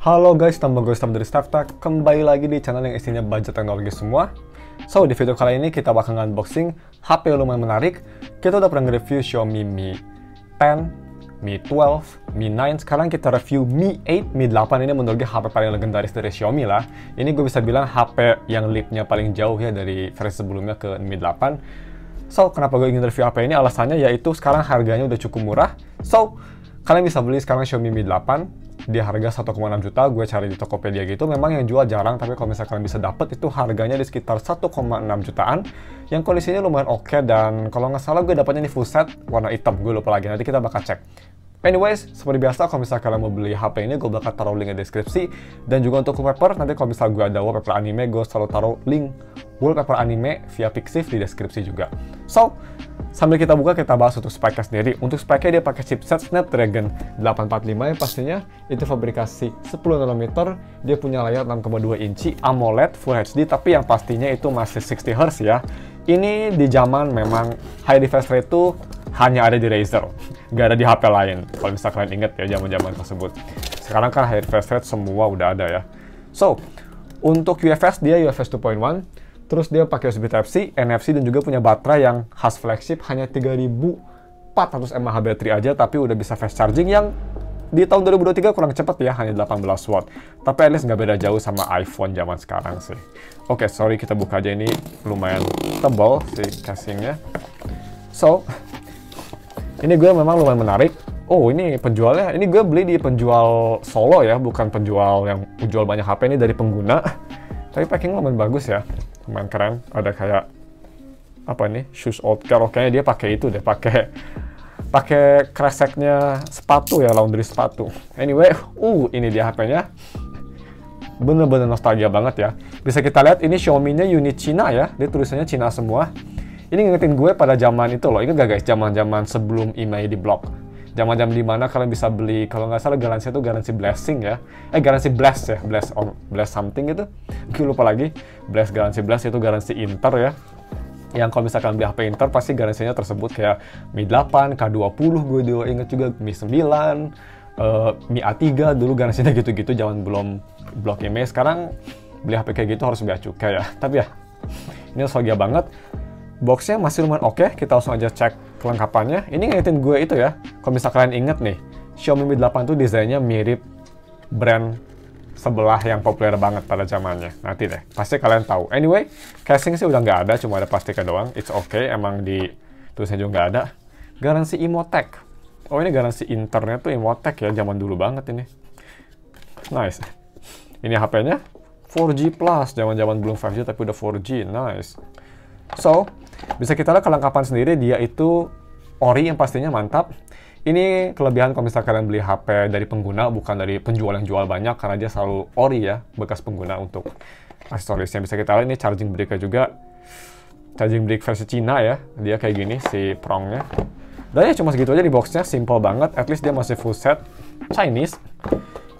Halo guys, nama gue Stam dari StarTech. Kembali lagi di channel yang isinya budget teknologi semua. So, di video kali ini kita bakal unboxing HP yang lumayan menarik. Kita udah pernah nge-review Xiaomi Mi 10, Mi 12, Mi 9. Sekarang kita review Mi 8, Mi 8 ini menurut gue HP paling legendaris dari Xiaomi lah. Ini gue bisa bilang HP yang leap-nya paling jauh ya dari versi sebelumnya ke Mi 8. So, kenapa gue ingin review HP ini? Alasannya yaitu sekarang harganya udah cukup murah. So, kalian bisa beli sekarang Xiaomi Mi 8 di harga 1,6 juta. Gue cari di Tokopedia gitu, memang yang jual jarang, tapi kalau misalkan kalian bisa dapet itu harganya di sekitar 1,6 jutaan yang kondisinya lumayan oke. Dan kalau nggak salah gue dapatnya di full set warna hitam, gue lupa lagi, nanti kita bakal cek. Anyways, seperti biasa kalau misalkan kalian mau beli HP ini, gue bakal taruh link di deskripsi. Dan juga untuk wallpaper, nanti kalau misalnya gue ada wallpaper anime, gue selalu taruh link wallpaper anime via Pixiv di deskripsi juga. So, sambil kita buka, kita bahas untuk speknya sendiri. Untuk speknya dia pakai chipset Snapdragon 845 yang pastinya itu fabrikasi 10 nanometer. Dia punya layar 6,2 inci AMOLED Full HD, tapi yang pastinya itu masih 60 Hz ya. Ini di zaman memang high refresh rate itu hanya ada di Razer, nggak ada di HP lain. Kalau misalnya kalian ingat ya zaman-zaman tersebut. Sekarang kan high refresh rate semua udah ada ya. So, untuk UFS dia UFS 2.1. Terus dia pakai USB Type-C, NFC, dan juga punya baterai yang khas flagship, hanya 3400 mAh baterai aja, tapi udah bisa fast charging yang di tahun 2023 kurang cepat ya, hanya 18 watt. Tapi at least nggak beda jauh sama iPhone zaman sekarang sih. Oke, sorry, kita buka aja, ini lumayan tebal si casingnya. So, ini gue memang lumayan menarik. Oh, ini penjualnya, ini gue beli di penjual Solo ya, bukan penjual yang jual banyak HP, ini dari pengguna. Tapi packing lumayan bagus ya. Lumayan keren, ada kayak apa nih, shoes old care. Kayaknya dia pakai itu deh, pakai kreseknya sepatu ya, laundry sepatu. Anyway, ini dia HP-nya, bener-bener nostalgia banget ya. Bisa kita lihat ini Xiaomi-nya unit Cina ya, dia tulisannya Cina semua. Ini ngingetin gue pada zaman itu loh, ingat gak guys, zaman-zaman sebelum email di blog. Zaman-zaman dimana kalian bisa beli, kalau nggak salah garansi itu garansi blessing ya. Garansi blast ya, blast something gitu. Gue lupa lagi. Garansi blast itu garansi Inter ya. Yang kalau misalkan beli HP Inter pasti garansinya tersebut kayak Mi 8, K20, gue juga inget juga Mi 9, Mi A3 dulu garansinya gitu-gitu, zaman belum blok email. Sekarang beli HP kayak gitu harus bea cukai ya. Tapi ya, ini nostalgia banget. Boxnya masih lumayan oke, kita langsung aja cek kelengkapannya. Ini ngingetin gue itu ya, kalau misalnya kalian inget nih, Xiaomi Mi 8 tuh desainnya mirip brand sebelah yang populer banget pada zamannya. Nanti deh, pasti kalian tahu. Anyway, casing sih udah nggak ada, cuma ada plastiknya doang. It's okay, emang di tulisnya juga nggak ada. Garansi Imotech. Oh, ini garansi internet tuh Imotech ya, zaman dulu banget ini. Nice. Ini HP-nya 4G Plus, zaman-zaman belum 5G tapi udah 4G. Nice. So, bisa kita lihat kelengkapan sendiri, dia itu ori yang pastinya mantap. Ini kelebihan kalau misalnya kalian beli HP dari pengguna, bukan dari penjual yang jual banyak, karena dia selalu ori ya, bekas pengguna untuk aksesorisnya. Bisa kita lihat ini charging brick-nya juga, charging brick versi Cina ya, dia kayak gini si prongnya. Dan ya cuma segitu aja di boxnya, simple banget, at least dia masih full set Chinese.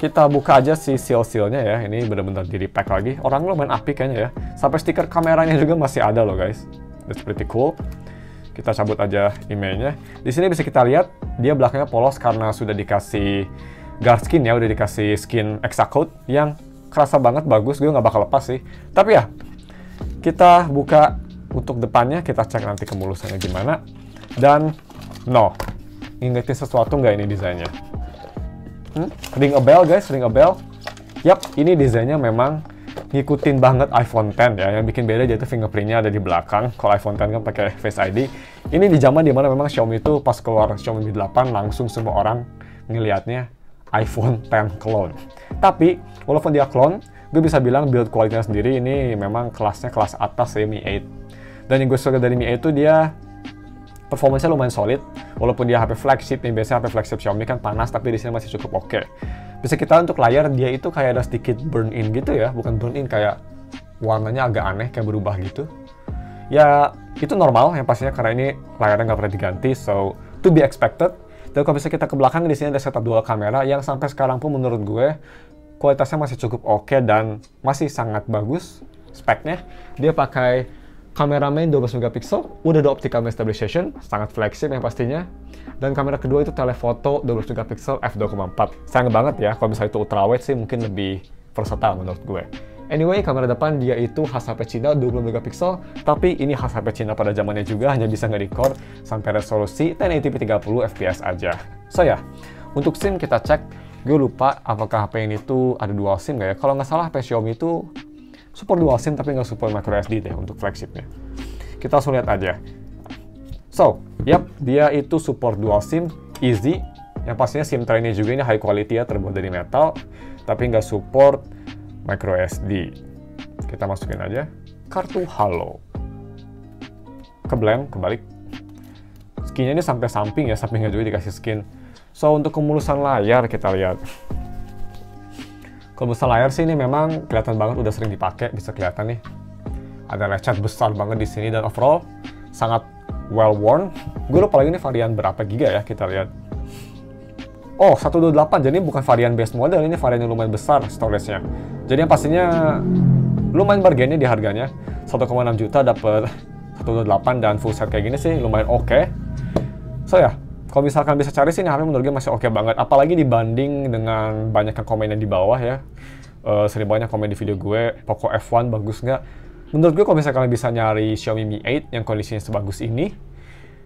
Kita buka aja si seal-sealnya ya, ini benar-benar di repack lagi. Orangnya lumayan apik kayaknya ya. Sampai stiker kameranya juga masih ada loh guys. That's pretty cool. Kita cabut aja emailnya. Di sini bisa kita lihat, dia belakangnya polos karena sudah dikasih guard skin ya, udah dikasih skin Exacode yang kerasa banget bagus. Gue nggak bakal lepas sih. Tapi ya, kita buka untuk depannya, kita cek nanti kemulusannya gimana. Dan, ingetin sesuatu nggak ini desainnya? Ring a bell guys, ring a bell. Yap, ini desainnya memang ngikutin banget iPhone X ya. Yang bikin beda yaitu fingerprintnya ada di belakang. Kalau iPhone X kan pakai Face ID. Ini di zaman dimana memang Xiaomi itu pas keluar Xiaomi Mi 8 langsung semua orang ngelihatnya iPhone X clone. Tapi walaupun dia clone, gue bisa bilang build quality-nya sendiri ini memang kelasnya kelas atas ya Mi 8. Dan yang gue suka dari Mi 8 itu dia performanya lumayan solid, walaupun dia HP flagship nih, biasanya HP flagship Xiaomi kan panas, tapi di sini masih cukup oke. Bisa kita untuk layar, dia itu kayak ada sedikit burn in gitu ya, bukan burn in, kayak warnanya agak aneh, kayak berubah gitu. Ya, itu normal, yang pastinya karena ini layarnya nggak pernah diganti, so to be expected. Dan kalau bisa kita ke belakang, di sini ada setup dual kamera, yang sampai sekarang pun menurut gue, kualitasnya masih cukup oke dan masih sangat bagus speknya. Dia pakai Kamera main 12 megapiksel, udah ada optical main stabilization, sangat flagship yang pastinya. Dan kamera kedua itu telefoto 12 megapiksel f2.4. Sayang banget ya, kalau misalnya itu ultrawide sih mungkin lebih versatile menurut gue. Anyway, kamera depan dia itu khas HP Cina 20 megapiksel, tapi ini khas HP Cina pada zamannya juga, hanya bisa nge-record sampai resolusi 1080p 30 fps aja. So ya, untuk SIM kita cek, gue lupa apakah HP ini tuh ada dual SIM nggak ya. Kalau nggak salah HP Xiaomi itu support dual SIM tapi nggak support microSD deh untuk flagshipnya. Kita langsung lihat aja. So, yap, dia itu support dual SIM, easy. Yang pastinya SIM tray-nya juga ini high quality ya, terbuat dari metal, tapi nggak support microSD. Kita masukin aja kartu halo. Keblem, kebalik. Skinnya ini sampai samping ya, sampingnya juga dikasih skin. So, untuk kemulusan layar kita lihat. Kalau besar layar sih ini memang kelihatan banget udah sering dipakai, bisa kelihatan nih. Ada lecet besar banget di sini dan overall sangat well worn. Gue lupa lagi ini varian berapa giga ya, kita lihat. Oh, 128, jadi bukan varian base model, ini varian yang lumayan besar storage-nya. Jadi yang pastinya lumayan bargainnya di harganya. 1,6 juta dapat 128 dan full set kayak gini sih lumayan oke. So ya, kalau misalkan bisa cari sih ini harga menurut gue masih oke banget. Apalagi dibanding dengan banyak yang komen yang di bawah ya. Sering banyak komen di video gue, Poco F1 bagus nggak? Menurut gue kalau misalkan kalian bisa nyari Xiaomi Mi 8 yang kondisinya sebagus ini,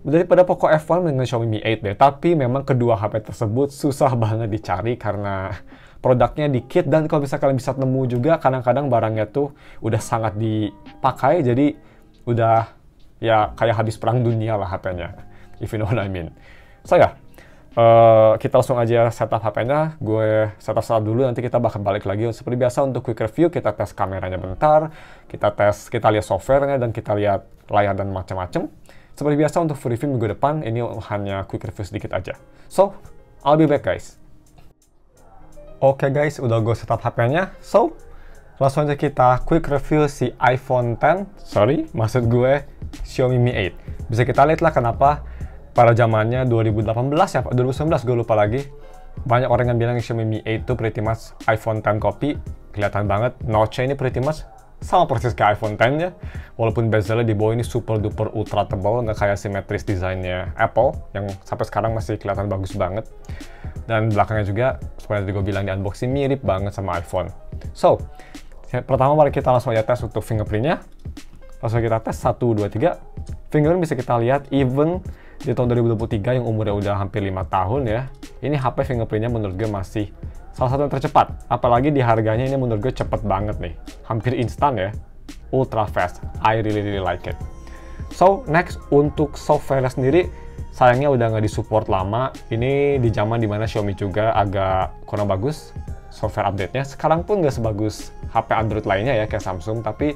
daripada Poco F1 dengan Xiaomi Mi 8 deh. Tapi memang kedua HP tersebut susah banget dicari karena produknya dikit. Dan kalau misalkan kalian bisa nemu juga, kadang-kadang barangnya tuh udah sangat dipakai. Jadi udah ya kayak habis perang dunia lah HP-nya. If you know what I mean. So ya, kita langsung aja setup HP-nya. Gue setup dulu, nanti kita bakal balik lagi. Seperti biasa untuk quick review, kita tes kameranya bentar, kita lihat softwarenya, dan kita lihat layar dan macam-macam. Seperti biasa untuk review minggu depan, ini hanya quick review sedikit aja. So, I'll be back guys. Oke guys, udah gue setup HP-nya. So, langsung aja kita quick review si iPhone X, maksud gue Xiaomi Mi 8. Bisa kita lihat lah kenapa pada zamannya 2018 ya, 2019 gue lupa lagi. Banyak orang yang bilang Xiaomi Mi 8 itu pretty much iPhone X copy. Kelihatan banget, notch-nya ini pretty much sama persis kayak iPhone X ya. Walaupun bezelnya di bawah ini super duper ultra tebal, nggak kayak simetris desainnya Apple yang sampai sekarang masih kelihatan bagus banget. Dan belakangnya juga, seperti yang gue bilang di unboxing, mirip banget sama iPhone. So, pertama mari kita langsung aja tes untuk fingerprintnya. Langsung kita tes 1, 2, 3. Fingerprint bisa kita lihat even di tahun 2023 yang umurnya udah hampir 5 tahun ya. Ini HP fingerprintnya menurut gue masih salah satu yang tercepat. Apalagi di harganya ini menurut gue cepet banget nih. Hampir instan ya. Ultra fast. I really like it. So, next untuk software sendiri, sayangnya udah nggak disupport lama. Ini di zaman dimana Xiaomi juga agak kurang bagus software update-nya. Sekarang pun nggak sebagus HP Android lainnya ya, kayak Samsung. Tapi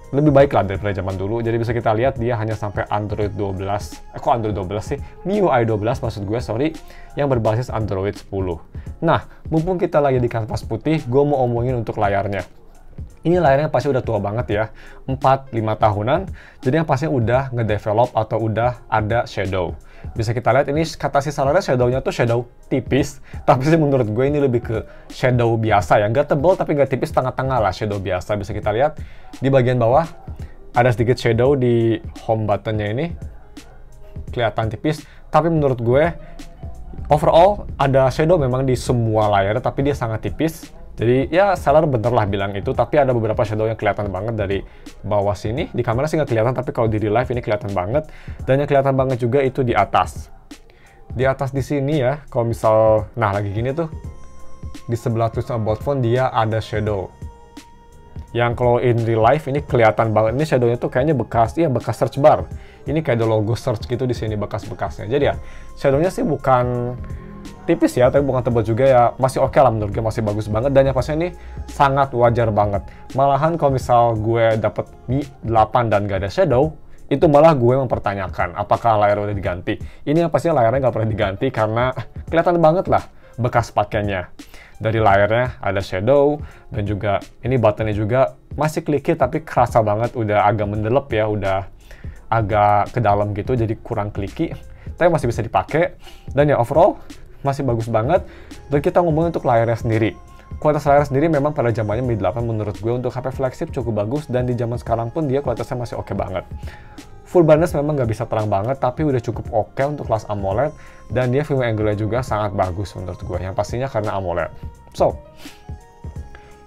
lebih baik lah daripada zaman dulu. Jadi bisa kita lihat dia hanya sampai Android 12. Kok Android 12 sih? MIUI 12 maksud gue, yang berbasis Android 10. Nah, mumpung kita lagi di kanvas putih, gue mau omongin untuk layarnya. Ini layarnya pasti udah tua banget ya, 4-5 tahunan. Jadi yang pasti udah ngedevelop atau udah ada shadow. Bisa kita lihat ini kata si salahnya shadow-nya tuh shadow tipis. Tapi sih menurut gue ini lebih ke shadow biasa ya. Nggak tebal tapi nggak tipis, tengah-tengah lah shadow biasa. Bisa kita lihat di bagian bawah ada sedikit shadow di home button-nya ini. Kelihatan tipis. Tapi menurut gue overall ada shadow memang di semua layar, tapi dia sangat tipis. Jadi ya seller bener lah bilang itu, tapi ada beberapa shadow yang kelihatan banget dari bawah sini. Di kamera sih nggak kelihatan, tapi kalau di real life ini kelihatan banget. Dan yang kelihatan banget juga itu di atas. Di atas di sini ya, kalau misal, nah lagi gini tuh, di sebelah tulisan about phone dia ada shadow. Yang kalau in real life ini kelihatan banget. Ini shadownya tuh kayaknya bekas search bar. Ini kayak ada logo search gitu di sini bekas-bekasnya. Jadi ya, shadownya sih bukan tipis ya, tapi bukan tebal juga ya, masih oke lah menurut gue, masih bagus banget. Dan yang pasti ini sangat wajar banget. Malahan kalau misal gue dapet Mi 8 dan gak ada shadow, itu malah gue mempertanyakan apakah layar udah diganti. Ini yang pastinya layarnya gak pernah diganti karena kelihatan banget lah bekas pakainya. Dari layarnya ada shadow, dan juga ini buttonnya juga masih clicky tapi kerasa banget udah agak mendelep ya, udah agak ke dalam gitu, jadi kurang clicky. Tapi masih bisa dipakai, dan ya overall masih bagus banget. Dan kita ngomongin untuk layarnya sendiri. Kualitas layar sendiri memang pada zamannya Mi 8 menurut gue untuk HP flagship cukup bagus, dan di zaman sekarang pun dia kualitasnya masih oke banget. Full brightness memang nggak bisa terang banget, tapi udah cukup oke untuk kelas AMOLED, dan dia viewing angle-nya juga sangat bagus menurut gue, yang pastinya karena AMOLED. So,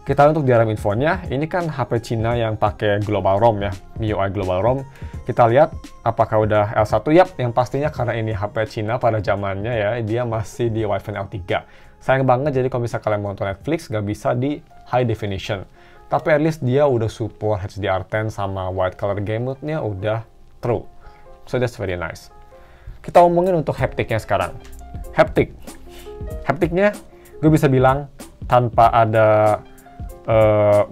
kita untuk di dalam infonya, ini kan HP Cina yang pakai Global ROM ya, MIUI Global ROM. Kita lihat apakah udah L1, yap, yang pastinya karena ini HP Cina pada zamannya ya, dia masih di Wi-Fi L3. Sayang banget, jadi kalau bisa kalian mau nonton Netflix, nggak bisa di high definition. Tapi at least dia udah support HDR10 sama white color game mode-nya udah true. So that's very nice. Kita ngomongin untuk haptiknya sekarang. Haptiknya, gue bisa bilang tanpa ada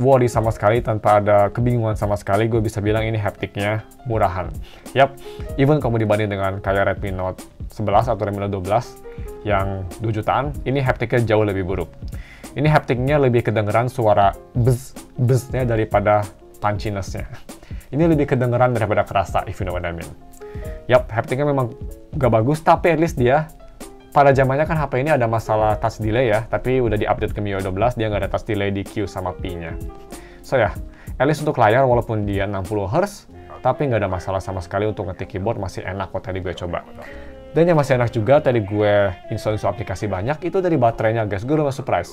worry sama sekali, tanpa ada kebingungan sama sekali, gue bisa bilang ini haptiknya murahan. Yap, even kamu dibanding dengan kayak Redmi Note 11 atau Redmi Note 12 yang 2 jutaan, ini haptiknya jauh lebih buruk. Ini haptiknya lebih kedengeran suara buzz-nya daripada punchiness-nya. Ini lebih kedengeran daripada kerasa, if you know what I mean. Yap, haptiknya memang gak bagus, tapi at least dia pada zamannya kan HP ini ada masalah touch delay ya, tapi udah di-update ke MIUI 12, dia nggak ada touch delay di Q sama P-nya. So ya, at least untuk layar walaupun dia 60Hz, tapi nggak ada masalah sama sekali untuk ngetik keyboard, masih enak kok tadi gue coba. Dan yang masih enak juga, tadi gue install aplikasi banyak, itu dari baterainya guys, gue udah surprise.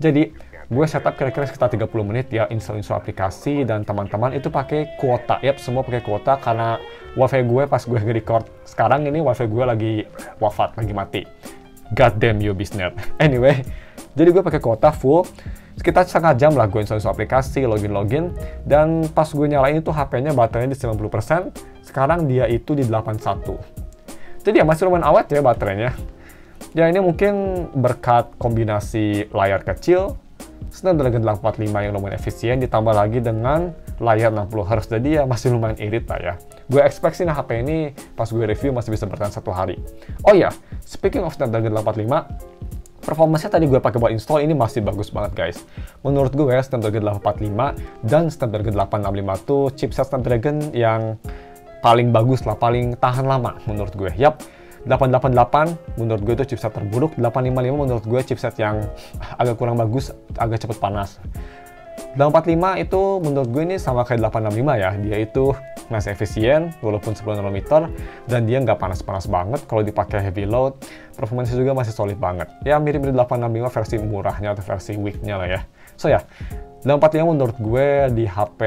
Jadi, gue setup kira-kira sekitar 30 menit ya, install aplikasi, dan teman-teman itu pakai kuota. Yap, semua pakai kuota, karena wifi gue pas gue nge-record sekarang ini, wifi gue lagi wafat, lagi mati. God damn you, Biznet. Anyway, jadi gue pakai kuota full, sekitar setengah jam lah gue install aplikasi, login, dan pas gue nyalain itu HP-nya baterainya di 90%, sekarang dia itu di 81%. Jadi ya masih lumayan awet ya baterainya. Ya ini mungkin berkat kombinasi layar kecil, Snapdragon 845 yang lumayan efisien, ditambah lagi dengan layar 60Hz, jadi ya masih lumayan irit lah ya. Gue expect sih HP ini pas gue review masih bisa bertahan 1 hari. Oh ya, speaking of Snapdragon 845, performanya tadi gue pakai buat install ini masih bagus banget guys. Menurut gue Snapdragon 845 dan Snapdragon 865 tuh chipset Snapdragon yang paling bagus lah, paling tahan lama menurut gue. Yap, 888 menurut gue itu chipset terburuk, 855 menurut gue chipset yang agak kurang bagus, agak cepet panas. 845 itu menurut gue ini sama kayak 865 ya, dia itu masih efisien walaupun 10 nanometer, dan dia nggak panas-panas banget kalau dipakai heavy load, performanya juga masih solid banget. Ya mirip-mirip 865 versi murahnya atau versi weak-nya lah ya. So ya, 845 menurut gue di HP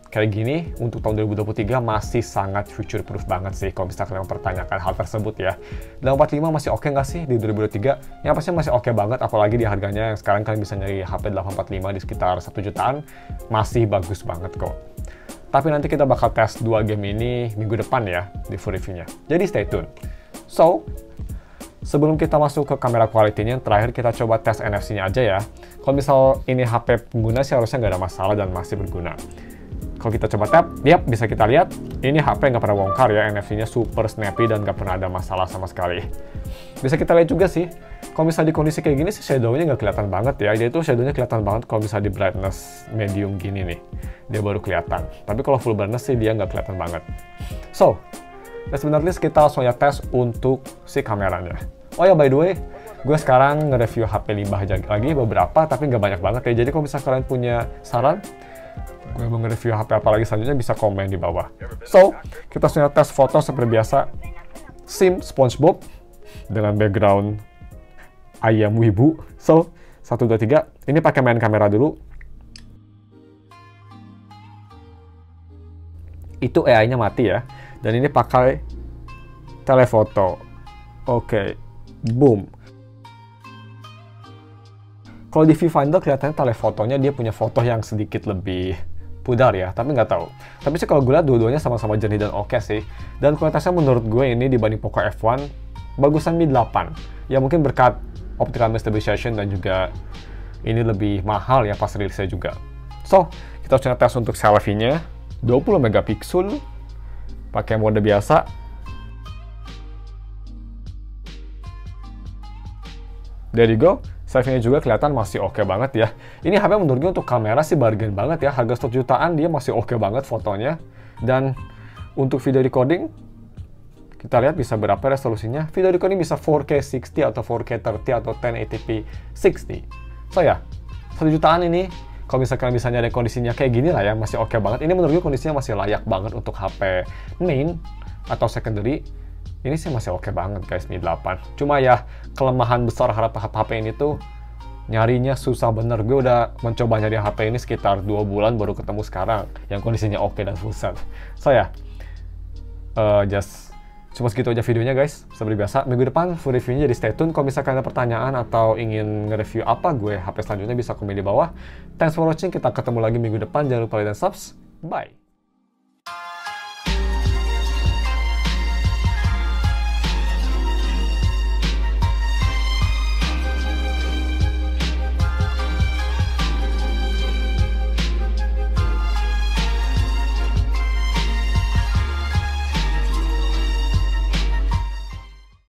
kayak gini untuk tahun 2023 masih sangat future proof banget sih kalau misalkan kalian mempertanyakan hal tersebut ya. 845 masih oke nggak sih di 2023? Yang pasti masih oke banget, apalagi di harganya yang sekarang kalian bisa nyari HP 845 di sekitar 1 jutaan, masih bagus banget kok. Tapi nanti kita bakal tes 2 game ini minggu depan ya di full review-nya. Jadi stay tune. So, sebelum kita masuk ke kamera quality-nya, terakhir kita coba tes NFC-nya aja ya. Kalau misal ini HP pengguna sih harusnya nggak ada masalah dan masih berguna. Kalau kita coba tap, yap, bisa kita lihat, ini HP nggak pernah bongkar ya, NFC-nya super snappy dan nggak pernah ada masalah sama sekali. Bisa kita lihat juga sih, kalau misalnya di kondisi kayak gini sih shadow-nya nggak kelihatan banget ya, dia itu shadow-nya kelihatan banget kalau misalnya di brightness medium gini nih, dia baru kelihatan. Tapi kalau full brightness sih dia nggak kelihatan banget. So, sebenarnya kita langsung ya tes untuk si kameranya. Oh ya, by the way, gue sekarang nge-review HP limbah lagi beberapa, tapi nggak banyak banget ya. Jadi kalau misalnya kalian punya saran, gue mau nge-review HP apa lagi selanjutnya, bisa komen di bawah. So, kita langsung tes foto seperti biasa. Sim SpongeBob dengan background ayam wibu. So, 1, 2, 3. Ini pakai main kamera dulu. Itu AI-nya mati ya. Dan ini pakai telefoto. Oke, boom. Kalau di viewfinder kelihatannya telefotonya dia punya foto yang sedikit lebih pudar ya, tapi nggak tahu. Tapi sih kalau gue lihat dua-duanya sama-sama jernih dan oke sih. Dan kualitasnya menurut gue ini dibanding Poco F1 bagusan Mi 8. Ya mungkin berkat optical image stabilization dan juga ini lebih mahal ya pas rilisnya juga. So, kita coba tes untuk selfie-nya. 20 megapiksel pakai mode biasa. There you go. Selfie-nya juga kelihatan masih oke banget ya. Ini HP menurut gue untuk kamera sih bargain banget ya. Harga 1 jutaan dia masih oke banget fotonya. Dan untuk video recording, kita lihat bisa berapa resolusinya. Video recording bisa 4K 60 atau 4K 30 atau 1080p 60. So ya, 1 jutaan ini, kalau misalkan bisa nyari kondisinya kayak gini lah ya, masih oke banget. Ini menurut gue kondisinya masih layak banget untuk HP main atau secondary. Ini sih masih oke banget guys, Mi 8. Cuma ya, kelemahan besar HP ini tuh, nyarinya susah bener. Gue udah mencoba nyari HP ini sekitar 2 bulan baru ketemu sekarang yang kondisinya oke dan full set. So ya, cuma segitu aja videonya guys. Seperti biasa, minggu depan full reviewnya, jadi stay tune. Kalau misalkan ada pertanyaan atau ingin nge-review apa gue HP selanjutnya, bisa komen di bawah. Thanks for watching, kita ketemu lagi minggu depan. Jangan lupa like dan subs. Bye!